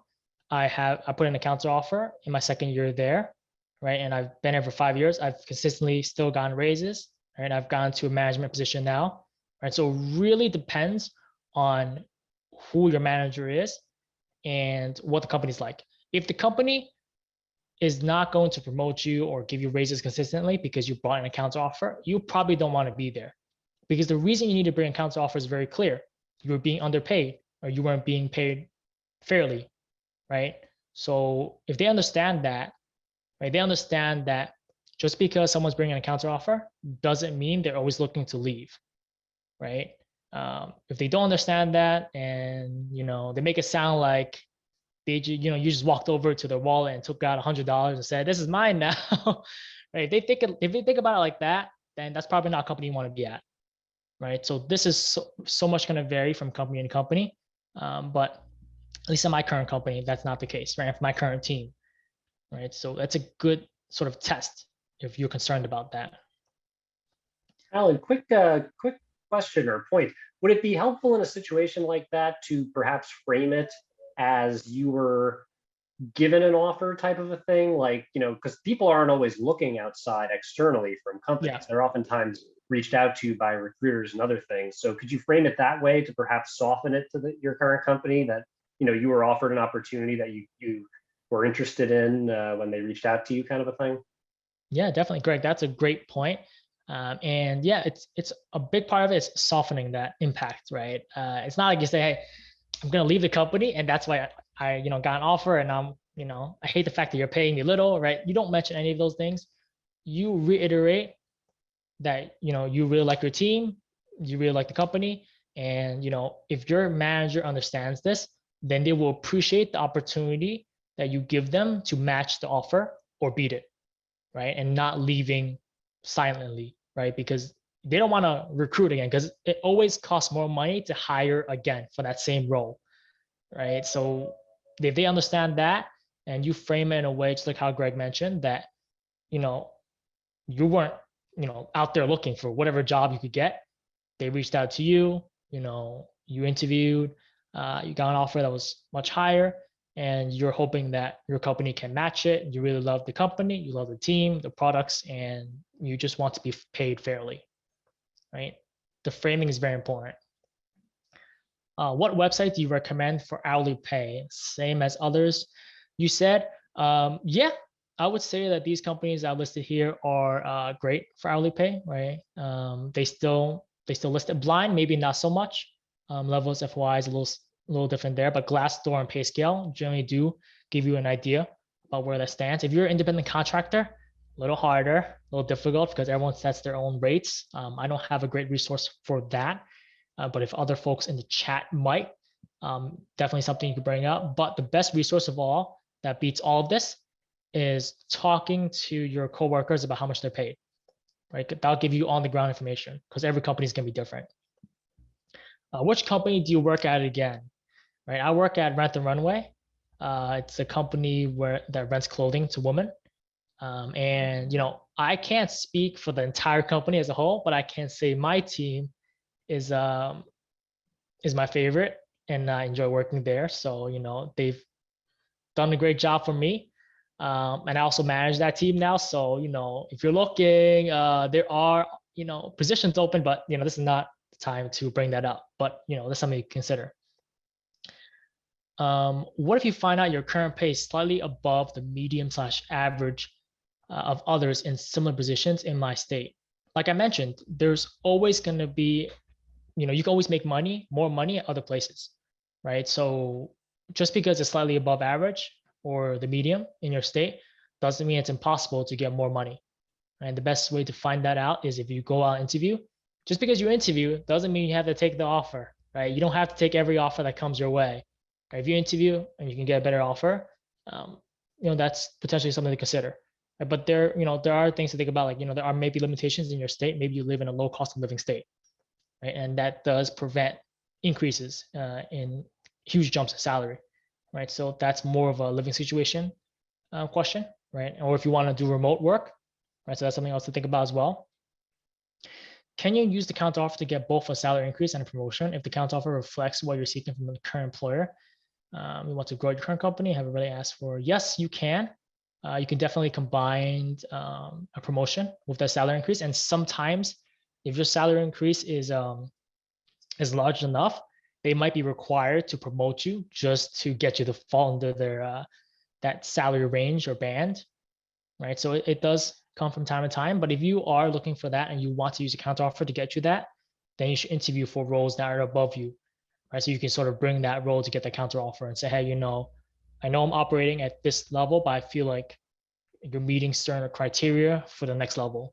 I put in a counter offer in my second year there, right? And I've been here for 5 years. I've consistently still gotten raises, right? I've gone to a management position now, right? So it really depends on who your manager is and what the company's like. If the company is not going to promote you or give you raises consistently because you brought in a counter offer, you probably don't want to be there. Because the reason you need to bring a counter offer is very clear. You were being underpaid or you weren't being paid fairly, right? So if they understand that, right, they understand that just because someone's bringing a counter offer doesn't mean they're always looking to leave, right? If they don't understand that and, they make it sound like you just walked over to their wallet and took out $100 and said, this is mine now, right? If they think about it like that, then that's probably not a company you want to be at, right? So this is so much going to vary from company to company. But at least in my current company, that's not the case, right? For my current team, right? So that's a good sort of test if you're concerned about that. Alan, quick question or point. Would it be helpful in a situation like that to perhaps frame it as you were given an offer type of a thing? Like, because people aren't always looking outside externally from companies. Yeah. They're oftentimes reached out to by recruiters and other things. So could you frame it that way to perhaps soften it to your current company that, you were offered an opportunity that you were interested in when they reached out to you, kind of a thing? Yeah, definitely, Greg. That's a great point. And yeah, it's a big part of it is softening that impact, right? It's not like you say, hey, I'm going to leave the company and that's why I got an offer and I hate the fact that you're paying me little, right? You don't mention any of those things. You reiterate that, you really like your team, you really like the company. And, if your manager understands this, then they will appreciate the opportunity that you give them to match the offer or beat it, right? And not leaving silently, right? Because they don't want to recruit again, because it always costs more money to hire again for that same role, right? So if they understand that and you frame it in a way, just like how Greg mentioned, that, you know, you weren't, out there looking for whatever job you could get. They reached out to you, you interviewed, you got an offer that was much higher, and you're hoping that your company can match it. You really love the company, you love the team, the products, and you just want to be paid fairly, right? The framing is very important. What website do you recommend for hourly pay? Same as others you said. Yeah, I would say that these companies I listed here are great for hourly pay, right? They still list it. Blind, maybe not so much. Levels FY is a little different there, but Glassdoor and PayScale generally do give you an idea about where that stands. If you're an independent contractor, a little harder, a little difficult, because everyone sets their own rates. I don't have a great resource for that, but if other folks in the chat might, definitely something you could bring up. But the best resource of all that beats all of this is talking to your coworkers about how much they're paid, right? That'll give you on the ground information, because every company is going to be different. Which company do you work at again? Right, I work at Rent the Runway. It's a company that rents clothing to women. And I can't speak for the entire company as a whole, but I can say my team is my favorite, and I enjoy working there. So they've done a great job for me, and I also manage that team now. So if you're looking, there are positions open, but this is not the time to bring that up. But that's something to consider. What if you find out your current pay is slightly above the medium/average of others in similar positions in my state? Like I mentioned, there's always going to be, you can always make more money at other places, right? So just because it's slightly above average or the medium in your state doesn't mean it's impossible to get more money. And the best way to find that out is if you go out and interview. Just because you interview doesn't mean you have to take the offer, right? You don't have to take every offer that comes your way. If you interview and you can get a better offer, that's potentially something to consider. Right? But there are things to think about. Like, there are maybe limitations in your state. Maybe you live in a low cost of living state, right? And that does prevent increases in huge jumps in salary, right? So that's more of a living situation question, right? Or if you want to do remote work, right? So that's something else to think about as well. Can you use the counteroffer to get both a salary increase and a promotion if the counteroffer reflects what you're seeking from the current employer? You want to grow your current company, haven't really asked for? Yes, you can. You can definitely combine a promotion with the salary increase. And sometimes if your salary increase is large enough, they might be required to promote you just to get you to fall under their that salary range or band, right? So it does come from time to time. But if you are looking for that and you want to use a counteroffer to get you that, then you should interview for roles that are above you, right? So you can sort of bring that role to get the counteroffer and say, hey, I know I'm operating at this level, but I feel like you're meeting certain criteria for the next level.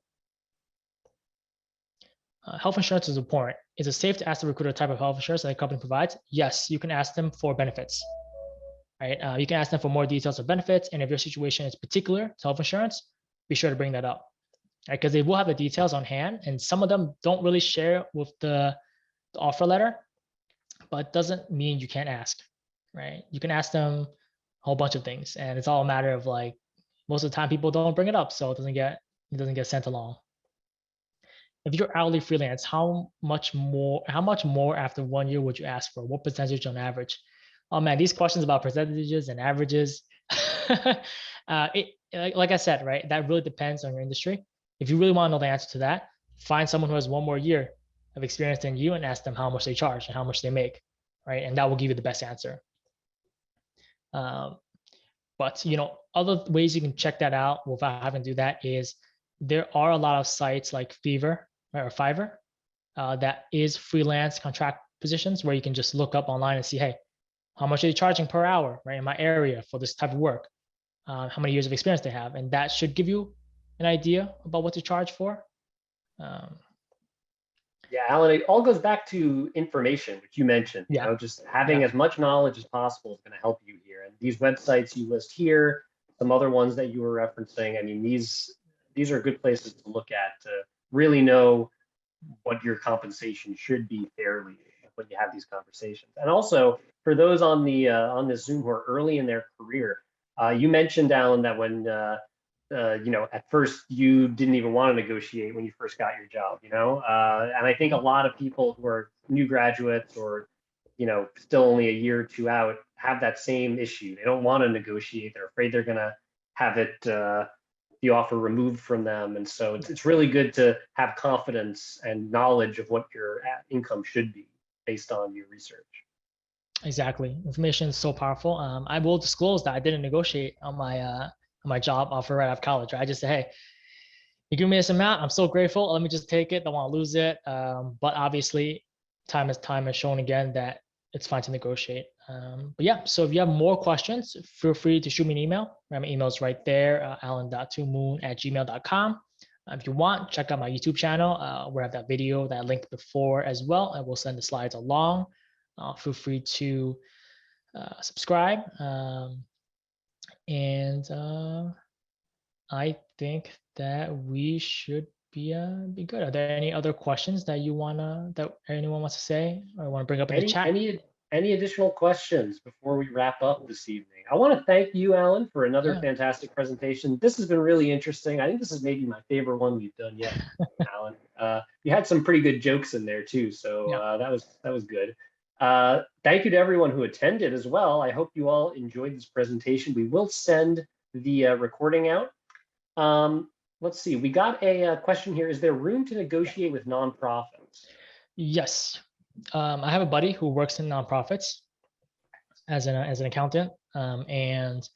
Health insurance is important. Is it safe to ask the recruiter type of health insurance that the company provides? Yes, you can ask them for benefits, right? You can ask them for more details of benefits. And if your situation is particular to health insurance, be sure to bring that up, right? Because they will have the details on hand, and some of them don't really share with the offer letter, but it doesn't mean you can't ask, right? You can ask them a whole bunch of things, and it's all a matter of like, most of the time people don't bring it up, so it doesn't get sent along. If you're hourly freelance, how much more after 1 year would you ask for? What percentage on average? Oh man, these questions about percentages and averages. Like I said, right? That really depends on your industry. If you really want to know the answer to that, find someone who has 1 more year of experience than you and ask them how much they charge and how much they make, right? And that will give you the best answer. But other ways you can check that out without having to do that is there are a lot of sites like Fiverr, right, or Fiverr that is freelance contract positions where you can just look up online and see, hey, how much are they charging per hour, right, in my area for this type of work? How many years of experience they have, and that should give you an idea about what to charge for. Yeah, Alan, it all goes back to information, which you mentioned. Yeah. Just having as much knowledge as possible is going to help you here. And these websites you list here, some other ones that you were referencing, I mean, these are good places to look at to really know what your compensation should be fairly when you have these conversations. And also for those on the Zoom who are early in their career, you mentioned, Alan, that when at first you didn't even want to negotiate when you first got your job, and I think a lot of people who are new graduates or, still only a year or two out have that same issue. They don't want to negotiate. They're afraid they're going to have the offer removed from them. And so it's really good to have confidence and knowledge of what your income should be based on your research. Exactly. Information is so powerful. I will disclose that I didn't negotiate on my job offer right out of college. Right? I just said, hey, you give me this amount, I'm so grateful. Let me just take it. Don't want to lose it. But obviously, time has shown again that it's fine to negotiate. But yeah, so if you have more questions, feel free to shoot me an email. My email is right there, alan.2moon@gmail.com. If you want, check out my YouTube channel where I have that video that I linked before as well. I will send the slides along. Feel free to subscribe. And I think that we should be good. Are there any other questions that that anyone wants to say or want to bring up in the chat? Any additional questions before we wrap up this evening? I want to thank you, Alan, for another fantastic presentation. This has been really interesting. I think this is maybe my favorite one we've done yet, Alan. You had some pretty good jokes in there too, so that was good. Thank you to everyone who attended as well. I hope you all enjoyed this presentation. We will send the recording out. Let's see, we got a question here. Is there room to negotiate with nonprofits? Yes. I have a buddy who works in nonprofits as an accountant, and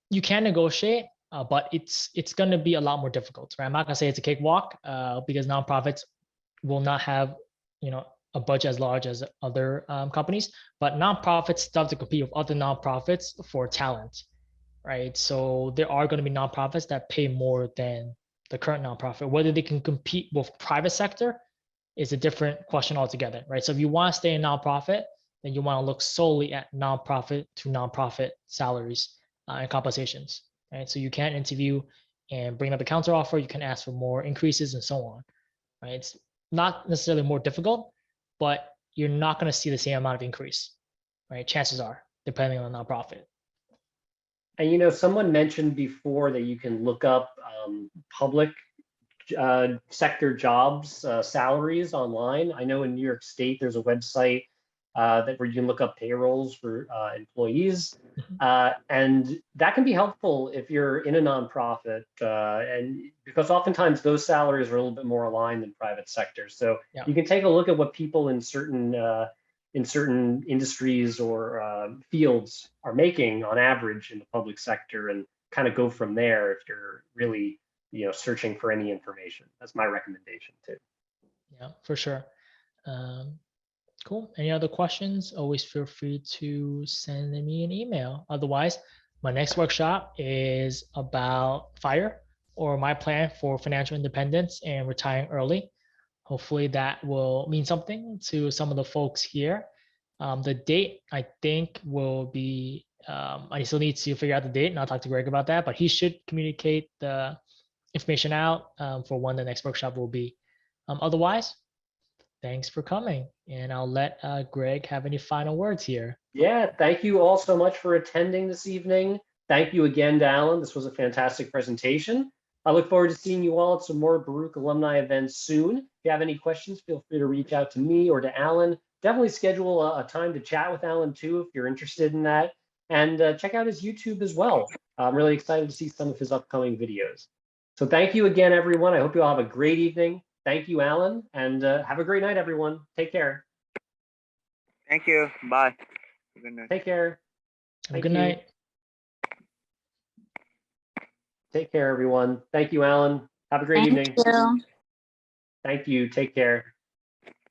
you can negotiate, but it's going to be a lot more difficult. Right? I'm not going to say it's a cakewalk because nonprofits will not have a budget as large as other companies, but nonprofits still have to compete with other nonprofits for talent. Right. So there are going to be nonprofits that pay more than the current nonprofit. Whether they can compete with private sector is a different question altogether. Right. So if you want to stay in nonprofit, then you want to look solely at nonprofit to nonprofit salaries and compensations. Right. So you can interview and bring up a counter offer. You can ask for more increases and so on. Right. It's not necessarily more difficult, but you're not going to see the same amount of increase. Right. Chances are, depending on the nonprofit. And someone mentioned before that you can look up public sector jobs salaries online. I know in New York State there's a website where you can look up payrolls for employees, and that can be helpful if you're in a nonprofit, and because oftentimes those salaries are a little bit more aligned than private sector. So you can take a look at what people in certain industries or fields are making on average in the public sector, and kind of go from there if you're really searching for any information. That's my recommendation too. Yeah, for sure. Cool. Any other questions? Always feel free to send me an email. Otherwise, my next workshop is about FIRE, or my plan for financial independence and retiring early. Hopefully that will mean something to some of the folks here. The date, I think, will be, I still need to figure out the date, and I'll talk to Greg about that, but he should communicate the information out for when the next workshop will be. Otherwise, thanks for coming, and I'll let Greg have any final words here. Yeah, thank you all so much for attending this evening. Thank you again to Alan. This was a fantastic presentation. I look forward to seeing you all at some more Baruch alumni events soon. If you have any questions, feel free to reach out to me or to Alan. Definitely schedule a time to chat with Alan too, if you're interested in that. And check out his YouTube as well. I'm really excited to see some of his upcoming videos. So thank you again, everyone. I hope you all have a great evening. Thank you, Alan, and have a great night, everyone. Take care. Thank you. Bye. Good night. Take care. Have a good night. Take care, everyone. Thank you, Alan. Have a great evening. Thank you. Thank you. Take care.